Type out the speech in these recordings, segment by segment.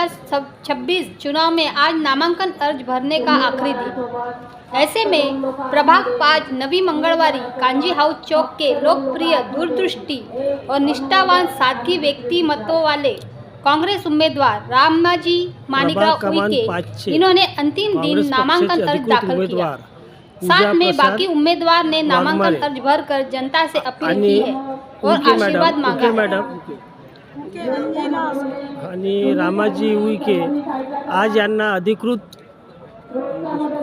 2026 चुनाव में आज नामांकन अर्ज भरने का आखिरी दिन। ऐसे में प्रभाग 5 नवी मंगलवारी कांजी हाउस चौक के लोकप्रिय, दूरदृष्टि और निष्ठावान सादगी व्यक्तिमत्व वाले कांग्रेस उम्मीदवार रामाजी माणिकराव उइके इन्होंने अंतिम दिन नामांकन अर्ज दाखिल किया। साथ में बाकी उम्मीदवार ने नामांकन अर्ज भरकर जनता से अपील की है और आशीर्वाद मांगा है। आणि रामाजी उइके आज यांना अधिकृत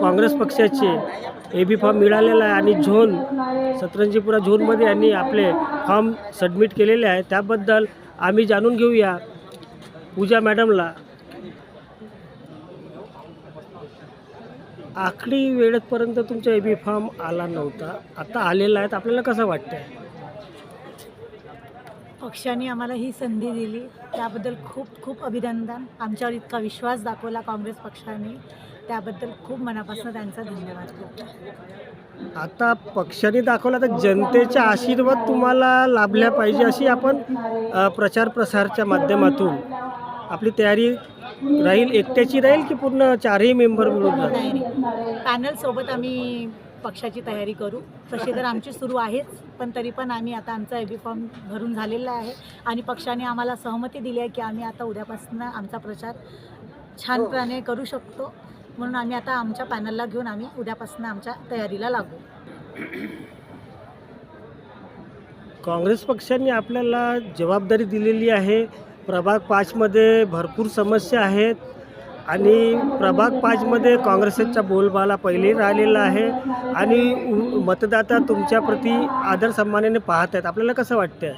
काँग्रेस पक्षाचे एबी फॉर्म मिळालेला आहे आणि झोन सतरंजीपुरा झोनमध्ये यांनी आपले फॉर्म सबमिट केलेले आहे। त्याबद्दल आम्ही जाणून घेऊया पूजा मॅडमला। आखरी वेळेपर्यंत तुमचा एबी फॉर्म आला नव्हता, आता आलेला आहे, आपल्याला कसं वाटतंय? पक्षाने आम्हाला ही संधी दिली त्याबद्दल खूप खूप अभिनंदन। आमच्यावर इतका विश्वास दाखवला काँग्रेस पक्षाने, त्याबद्दल खूप मनापासून त्यांचा धन्यवाद करतो। आता पक्षाने दाखवला तर जनतेचा आशीर्वाद तुम्हाला लाभल्या पाहिजे अशी आपण प्रचार प्रसारच्या माध्यमातून आपली तयारी राहील। एकट्याची राहील की पूर्ण चारही मेंबर मिळून? नाही, पॅनल सोबत आम्ही पक्षाची तयारी करू। तशी तर आमची सुरू आहेच, पण तरी पण आम्ही आता आमचा एबी फॉर्म भरून झालेला आहे आणि पक्षाने आम्हाला सहमती दिली आहे की आम्ही आता उद्यापासून आमचा प्रचार छानपणे करू शकतो। म्हणून आम्ही आता आमच्या पॅनलला घेऊन आम्ही उद्यापासून आमच्या तयारीला लागू। काँग्रेस पक्षाने आपल्याला जबाबदारी दिलेली आहे। प्रभाग 5 मध्ये भरपूर समस्या आहेत आणि प्रभाग 5 मध्ये काँग्रेसचा बोलबाला पहिले राहिलेला आहे आणि मतदाता तुमच्याप्रती आदर सन्मानाने पाहत आहेत। आपल्याला कसं वाटतं?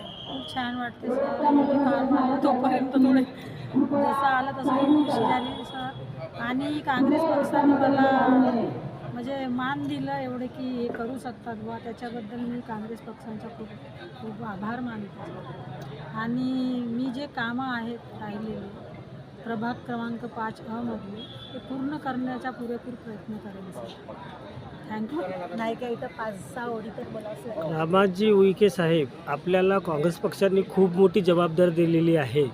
छान वाटते सर, तोपर्यंत थोडे जसं आलं तसं खुशी झाली सर। आणि काँग्रेस पक्षाने मला म्हणजे मान दिलं एवढे की हे करू शकतात बुवा, त्याच्याबद्दल मी काँग्रेस पक्षांचा खूप खूप आभार मानतो। आणि मी जे कामं आहेत राहिलेले प्रभाग क्रमांक 5 मधले ते पूर्ण करण्याचा पुरेपूर प्रयत्न करेन सर। थँक्यू। नाही का इथं 5-6 ओळी तर बोलायचं। रामाजी उइके साहेब, आपल्याला काँग्रेस पक्षाने खूप मोठी जबाबदारी दिलेली आहे।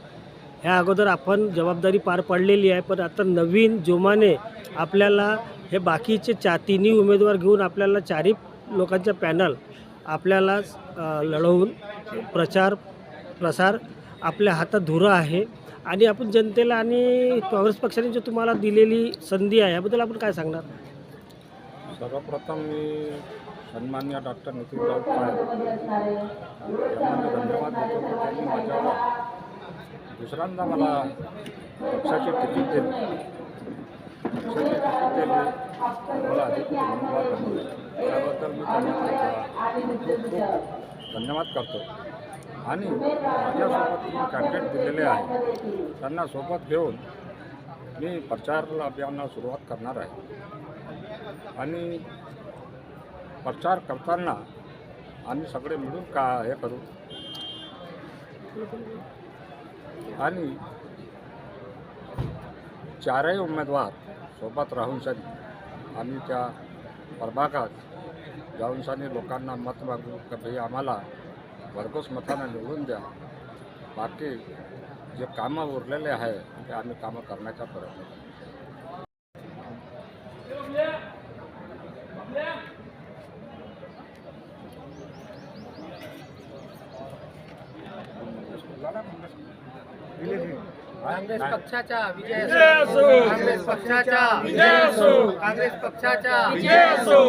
ह्या अगोदर आपण जबाबदारी पार पाडलेली आहे, पण आता नवीन जोमाने आपल्याला हे बाकीचे तिन्ही उमेदवार घेऊन आपल्याला चारही लोकांचा पॅनल आपल्याला लढवून प्रचार प्रसार आपल्या हातात धुरा आहे आणि आपण जनतेला आणि काँग्रेस पक्षाने जो तुम्हाला दिलेली संधी आहे याबद्दल आपण काय सांगणार? सर्वप्रथम मी सन्माननीय डॉक्टर नितीनराव पाटील यांना धन्यवाद देतो की त्यांनी माझ्यावर दुसऱ्यांदा मला पक्षाची तिकीट दिली। मला अधिक धन्यवाद करतो, त्याबद्दल मी त्यांना खूप धन्यवाद करतो। आणि माझ्यासोबत जे कॅन्डिडेट दिलेले आहे त्यांना सोबत घेऊन मी प्रचार अभियानाला सुरुवात करणार आहे। आणि प्रचार करताना आम्ही सगळे मिळून हे करू आणि चारही उमेदवार सोबत राहून आम्ही त्या प्रभागात जाऊन लोकांना मत मागू की भाई आम्हाला भरघोस मताने निवडून द्या। बाकी जे कामं उरलेले आहे ते आम्ही कामं करण्याचा प्रयत्न करू। काँग्रेस पक्षाचा विजय असो, काँग्रेस पक्षाचा विजय असो, काँग्रेस पक्षाचा विजय असो।